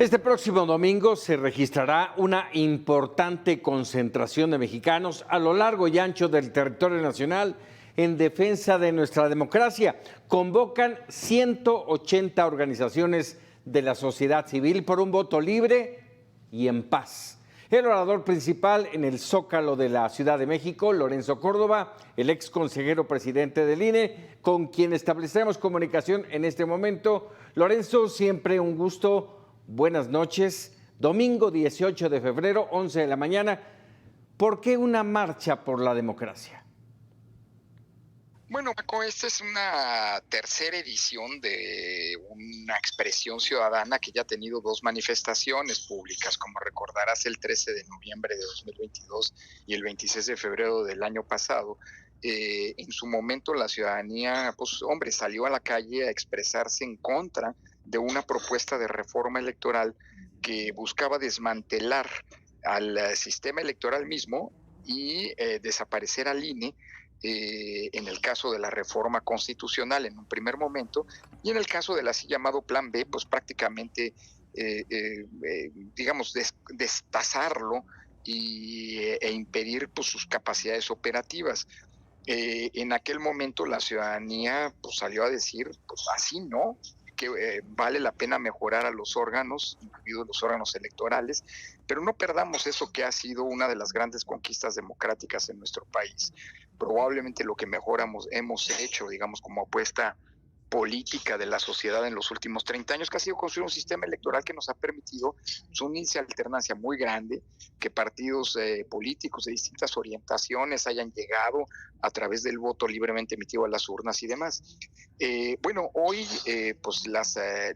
Este próximo domingo se registrará una importante concentración de mexicanos a lo largo y ancho del territorio nacional en defensa de nuestra democracia. Convocan 180 organizaciones de la sociedad civil por un voto libre y en paz. El orador principal en el Zócalo de la Ciudad de México, Lorenzo Córdoba, el ex consejero presidente del INE, con quien establecemos comunicación en este momento. Lorenzo, siempre un gusto. Buenas noches. Domingo 18 de febrero, 11 de la mañana. ¿Por qué una marcha por la democracia? Bueno, Paco, esta es una tercera edición de una expresión ciudadana que ya ha tenido dos manifestaciones públicas, como recordarás, el 13 de noviembre de 2022 y el 26 de febrero del año pasado. En su momento la ciudadanía, pues hombre, salió a la calle a expresarse en contra de una propuesta de reforma electoral que buscaba desmantelar al sistema electoral mismo y desaparecer al INE, en el caso de la reforma constitucional en un primer momento, y en el caso del así llamado Plan B, pues prácticamente, digamos, destazarlo e impedir pues, sus capacidades operativas. En aquel momento la ciudadanía pues, salió a decir, pues así no, que vale la pena mejorar a los órganos, incluidos los órganos electorales, pero no perdamos eso que ha sido una de las grandes conquistas democráticas en nuestro país. Probablemente lo que mejor hemos hecho, digamos, como apuesta política de la sociedad en los últimos 30 años, que ha sido construir un sistema electoral que nos ha permitido un índice de alternancia muy grande, que partidos políticos de distintas orientaciones hayan llegado a través del voto libremente emitido a las urnas y demás. Bueno, hoy pues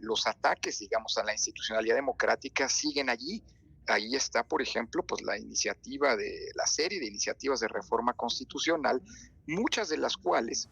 los ataques, digamos, a la institucionalidad democrática siguen allí. Ahí está, por ejemplo, pues la serie de iniciativas de reforma constitucional, muchas de las cuales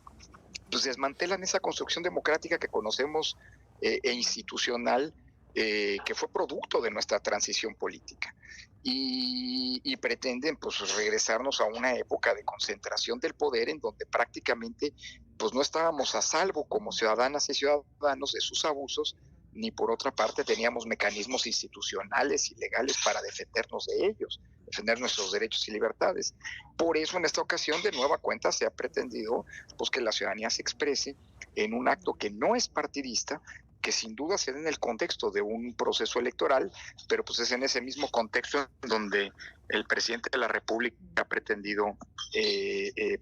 pues desmantelan esa construcción democrática que conocemos e institucional, que fue producto de nuestra transición política. Y pretenden pues regresarnos a una época de concentración del poder en donde prácticamente pues no estábamos a salvo como ciudadanas y ciudadanos de sus abusos, ni por otra parte teníamos mecanismos institucionales y legales para defendernos de ellos, defender nuestros derechos y libertades. Por eso en esta ocasión de nueva cuenta se ha pretendido pues, que la ciudadanía se exprese en un acto que no es partidista, que sin duda se da en el contexto de un proceso electoral, pero pues es en ese mismo contexto donde el presidente de la República ha pretendido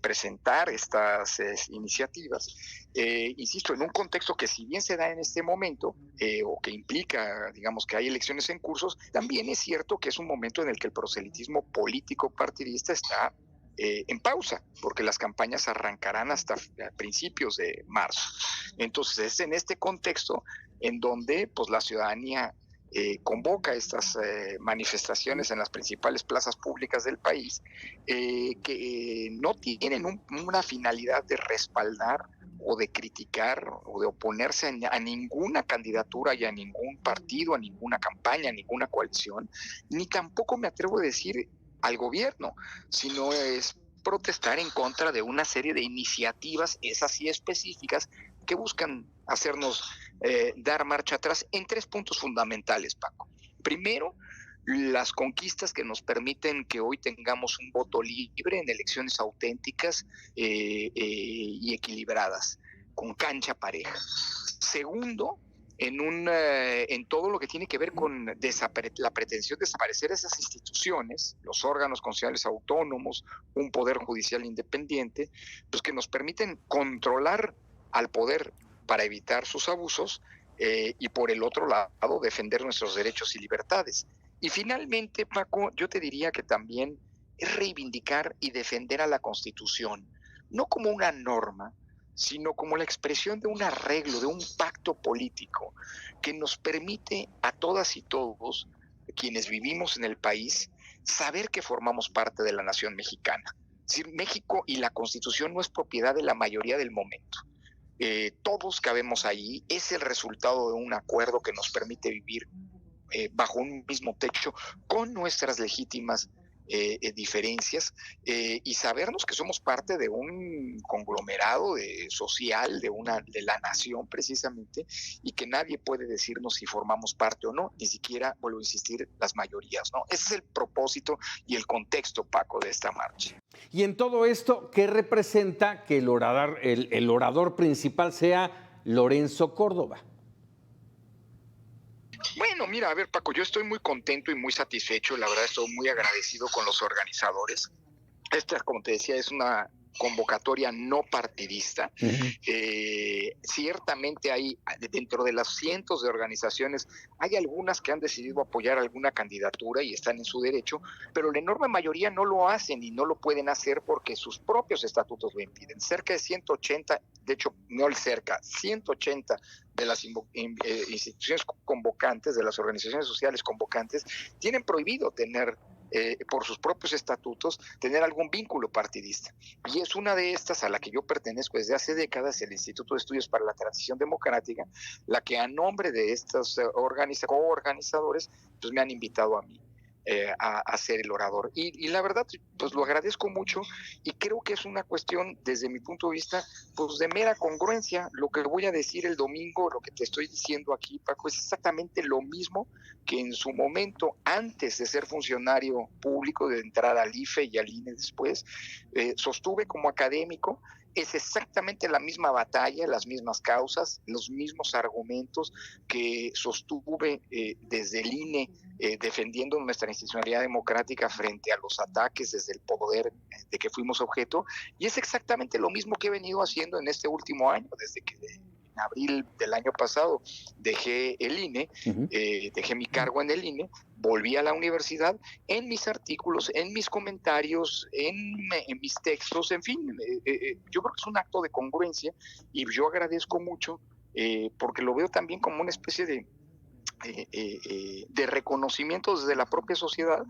presentar estas iniciativas. Insisto, en un contexto que si bien se da en este momento, o que implica, digamos, que hay elecciones en cursos, también es cierto que es un momento en el que el proselitismo político partidista está en pausa, porque las campañas arrancarán hasta principios de marzo. Entonces es en este contexto en donde pues, la ciudadanía convoca estas manifestaciones en las principales plazas públicas del país, que no tienen una finalidad de respaldar o de criticar o de oponerse a ninguna candidatura y a ningún partido, a ninguna campaña, a ninguna coalición, ni tampoco me atrevo a decir al gobierno, sino es protestar en contra de una serie de iniciativas, esas sí específicas, que buscan hacernos dar marcha atrás en tres puntos fundamentales, Paco. Primero, las conquistas que nos permiten que hoy tengamos un voto libre en elecciones auténticas y equilibradas, con cancha pareja. Segundo, en todo lo que tiene que ver con la pretensión de desaparecer esas instituciones, los órganos constitucionales autónomos, un poder judicial independiente, pues que nos permiten controlar al poder para evitar sus abusos y por el otro lado defender nuestros derechos y libertades. Y finalmente, Paco, yo te diría que también es reivindicar y defender a la Constitución, no como una norma, sino como la expresión de un arreglo, de un pacto político que nos permite a todas y todos quienes vivimos en el país saber que formamos parte de la nación mexicana. Es decir, México y la Constitución no es propiedad de la mayoría del momento. Todos cabemos ahí, es el resultado de un acuerdo que nos permite vivir bajo un mismo techo con nuestras legítimas diferencias, y sabernos que somos parte de un conglomerado social de la nación precisamente, y que nadie puede decirnos si formamos parte o no, ni siquiera, vuelvo a insistir, las mayorías, ¿no? Ese es el propósito y el contexto, Paco, de esta marcha. Y en todo esto, ¿qué representa que el orador principal sea Lorenzo Córdoba? Bueno, mira, a ver, Paco, yo estoy muy contento y muy satisfecho, la verdad estoy muy agradecido con los organizadores. Esta, como te decía, es una convocatoria no partidista. Uh-huh. Ciertamente hay, dentro de las cientos de organizaciones, hay algunas que han decidido apoyar alguna candidatura y están en su derecho, pero la enorme mayoría no lo hacen y no lo pueden hacer porque sus propios estatutos lo impiden. Cerca de 180, de hecho, no el cerca, 180 de las instituciones convocantes, de las organizaciones sociales convocantes, tienen prohibido tener por sus propios estatutos, tener algún vínculo partidista. Y es una de estas a la que yo pertenezco desde hace décadas, el Instituto de Estudios para la Transición Democrática, la que a nombre de estos coorganizadores, pues me han invitado a mí. A ser el orador. Y la verdad, pues lo agradezco mucho y creo que es una cuestión, desde mi punto de vista, pues de mera congruencia. Lo que voy a decir el domingo, lo que te estoy diciendo aquí, Paco, es exactamente lo mismo que en su momento, antes de ser funcionario público, de entrar al IFE y al INE después, sostuve como académico. Es exactamente la misma batalla, las mismas causas, los mismos argumentos que sostuve desde el INE, defendiendo nuestra institucionalidad democrática frente a los ataques desde el poder de que fuimos objeto, y es exactamente lo mismo que he venido haciendo en este último año, desde que en abril del año pasado dejé el INE, dejé mi cargo en el INE, volví a la universidad, en mis artículos, en mis comentarios, en mis textos, en fin, yo creo que es un acto de congruencia y yo agradezco mucho porque lo veo también como una especie de reconocimiento desde la propia sociedad,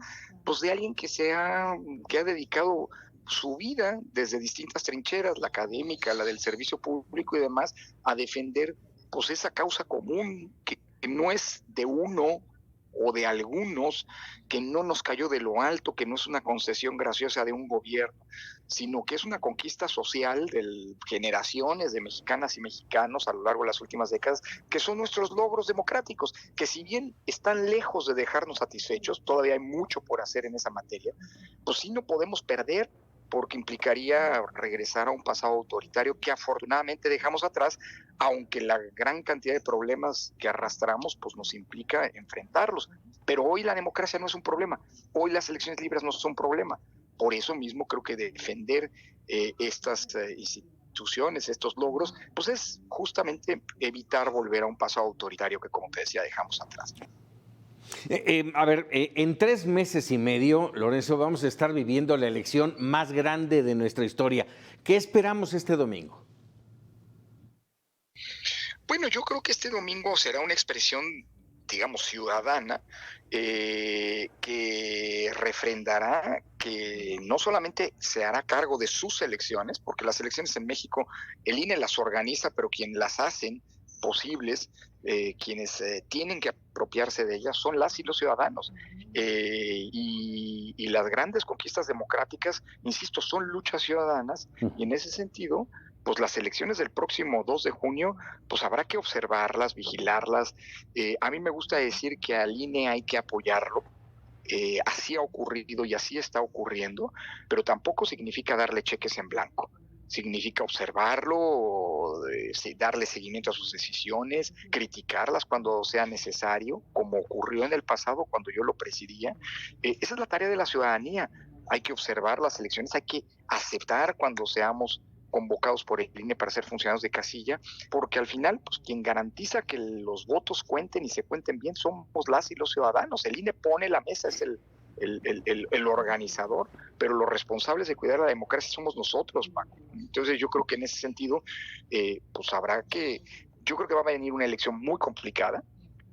pues de alguien que ha dedicado su vida desde distintas trincheras, la académica, la del servicio público y demás, a defender pues esa causa común que no es de uno o de algunos, que no nos cayó de lo alto, que no es una concesión graciosa de un gobierno, sino que es una conquista social de generaciones de mexicanas y mexicanos a lo largo de las últimas décadas, que son nuestros logros democráticos, que si bien están lejos de dejarnos satisfechos, todavía hay mucho por hacer en esa materia, pues sí no podemos perder, porque implicaría regresar a un pasado autoritario que afortunadamente dejamos atrás, aunque la gran cantidad de problemas que arrastramos pues nos implica enfrentarlos. Pero hoy la democracia no es un problema, hoy las elecciones libres no son un problema. Por eso mismo creo que defender estas instituciones, estos logros, pues es justamente evitar volver a un pasado autoritario que, como te decía, dejamos atrás. En 3 meses y medio, Lorenzo, vamos a estar viviendo la elección más grande de nuestra historia. ¿Qué esperamos este domingo? Bueno, yo creo que este domingo será una expresión, digamos, ciudadana, que refrendará que no solamente se hará cargo de sus elecciones, porque las elecciones en México, el INE las organiza, pero quienes las hacen posibles, quienes tienen que apropiarse de ellas, son las y los ciudadanos. Y las grandes conquistas democráticas, insisto, son luchas ciudadanas, y en ese sentido, pues las elecciones del próximo 2 de junio, pues habrá que observarlas, vigilarlas. A mí me gusta decir que al INE hay que apoyarlo. Así ha ocurrido y así está ocurriendo, pero tampoco significa darle cheques en blanco. Significa observarlo, darle seguimiento a sus decisiones, criticarlas cuando sea necesario, como ocurrió en el pasado cuando yo lo presidía. Esa es la tarea de la ciudadanía. Hay que observar las elecciones, hay que aceptar cuando seamos convocados por el INE para ser funcionarios de casilla, porque al final, pues quien garantiza que los votos cuenten y se cuenten bien somos las y los ciudadanos. El INE pone la mesa, es el organizador, pero los responsables de cuidar la democracia somos nosotros, Paco. Entonces yo creo que en ese sentido, pues yo creo que va a venir una elección muy complicada.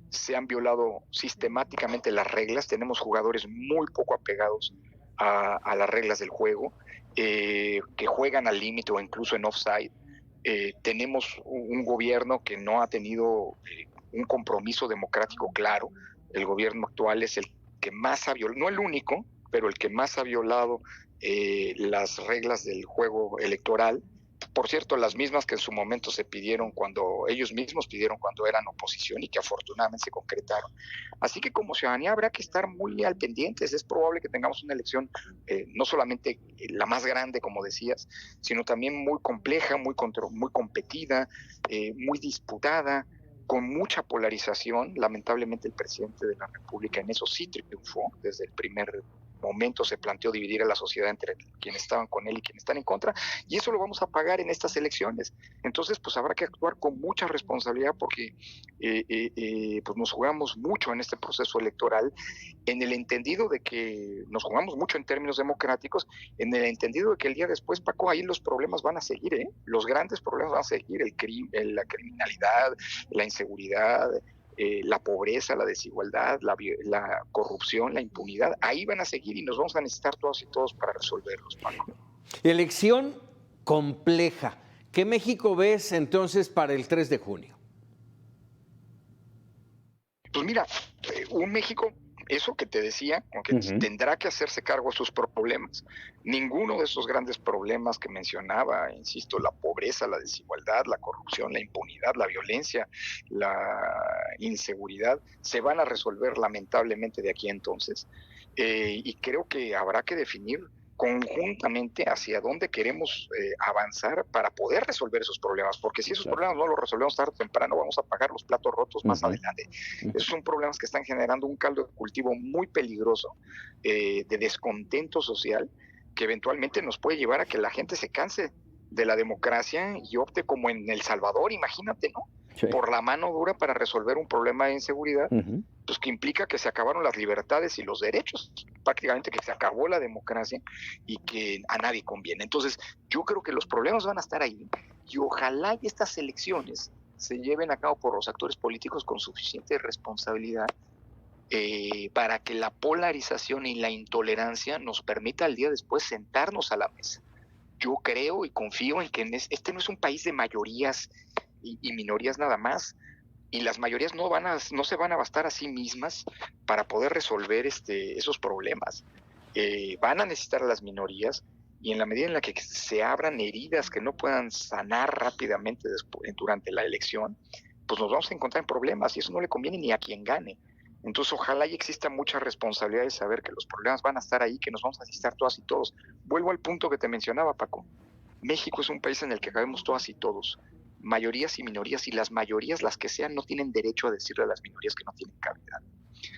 Se han violado sistemáticamente las reglas, tenemos jugadores muy poco apegados a las reglas del juego, que juegan al límite o incluso en offside. Tenemos un gobierno que no ha tenido un compromiso democrático claro. El gobierno actual es el que más ha violado, no el único, pero el que más ha violado las reglas del juego electoral, por cierto, las mismas que en su momento se pidieron cuando ellos mismos pidieron cuando eran oposición y que afortunadamente se concretaron. Así que como ciudadanía habrá que estar muy al pendientes. Es probable que tengamos una elección no solamente la más grande, como decías, sino también muy compleja, muy competida, muy disputada, con mucha polarización. Lamentablemente el presidente de la República en eso sí triunfó. Desde el primer momento se planteó dividir a la sociedad entre quienes estaban con él y quienes están en contra, y eso lo vamos a pagar en estas elecciones. Entonces, pues habrá que actuar con mucha responsabilidad porque pues nos jugamos mucho en este proceso electoral, en el entendido de que nos jugamos mucho en términos democráticos, en el entendido de que el día después, Paco, ahí los problemas van a seguir, los grandes problemas van a seguir, la criminalidad, la inseguridad, la pobreza, la desigualdad, la corrupción, la impunidad, ahí van a seguir y nos vamos a necesitar todos y todos para resolverlos, Paco. Elección compleja. ¿Qué México ves entonces para el 3 de junio? Pues mira, un México, eso que te decía, que tendrá que hacerse cargo de sus problemas. Ninguno de esos grandes problemas que mencionaba, insisto, la pobreza, la desigualdad, la corrupción, la impunidad, la violencia, la inseguridad, se van a resolver lamentablemente de aquí a entonces. Y creo que habrá que definir conjuntamente hacia dónde queremos avanzar para poder resolver esos problemas, porque si esos problemas no los resolvemos tarde o temprano, vamos a pagar los platos rotos más adelante. Esos son problemas que están generando un caldo de cultivo muy peligroso de descontento social, que eventualmente nos puede llevar a que la gente se canse de la democracia y opte como en El Salvador, imagínate, ¿no? Sí. Por la mano dura para resolver un problema de inseguridad, pues que implica que se acabaron las libertades y los derechos, prácticamente que se acabó la democracia y que a nadie conviene. Entonces, yo creo que los problemas van a estar ahí y ojalá y estas elecciones se lleven a cabo por los actores políticos con suficiente responsabilidad para que la polarización y la intolerancia nos permita al día después sentarnos a la mesa. Yo creo y confío en que este no es un país de mayorías y minorías nada más, y las mayorías no se van a bastar a sí mismas para poder resolver esos problemas. Van a necesitar a las minorías, y en la medida en la que se abran heridas que no puedan sanar rápidamente durante la elección, pues nos vamos a encontrar en problemas, y eso no le conviene ni a quien gane. Entonces ojalá y exista mucha responsabilidad de saber que los problemas van a estar ahí, que nos vamos a necesitar todas y todos. Vuelvo al punto que te mencionaba, Paco. México es un país en el que cabemos todas y todos, mayorías y minorías, y las mayorías, las que sean, no tienen derecho a decirle a las minorías que no tienen cabida.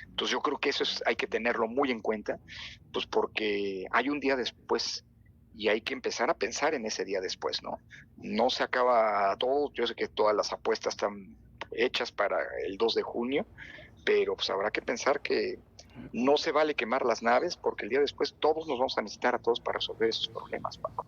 Entonces yo creo que eso hay que tenerlo muy en cuenta, pues porque hay un día después y hay que empezar a pensar en ese día después, ¿no? No se acaba todo, yo sé que todas las apuestas están hechas para el 2 de junio, pero pues habrá que pensar que no se vale quemar las naves, porque el día después todos nos vamos a necesitar a todos para resolver esos problemas, Paco.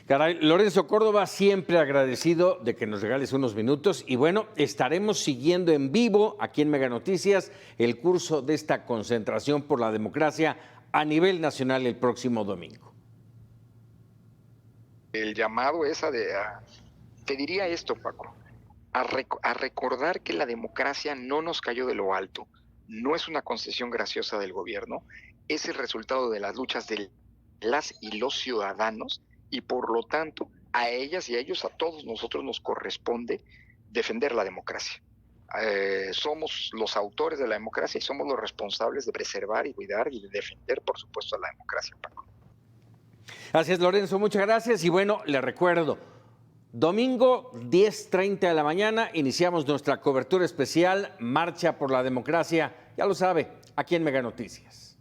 Caray, Lorenzo Córdoba, siempre agradecido de que nos regales unos minutos, y bueno, estaremos siguiendo en vivo aquí en Mega Noticias el curso de esta concentración por la democracia a nivel nacional el próximo domingo. El llamado es te diría esto, Paco, a recordar que la democracia no nos cayó de lo alto, no es una concesión graciosa del gobierno, es el resultado de las luchas de las y los ciudadanos, y por lo tanto a ellas y a ellos, a todos nosotros nos corresponde defender la democracia. Somos los autores de la democracia y somos los responsables de preservar y cuidar y de defender, por supuesto, a la democracia, Paco. Así es, Lorenzo, muchas gracias. Y bueno, le recuerdo, domingo 10:30 de la mañana iniciamos nuestra cobertura especial Marcha por la Democracia, ya lo sabe, aquí en Mega Noticias.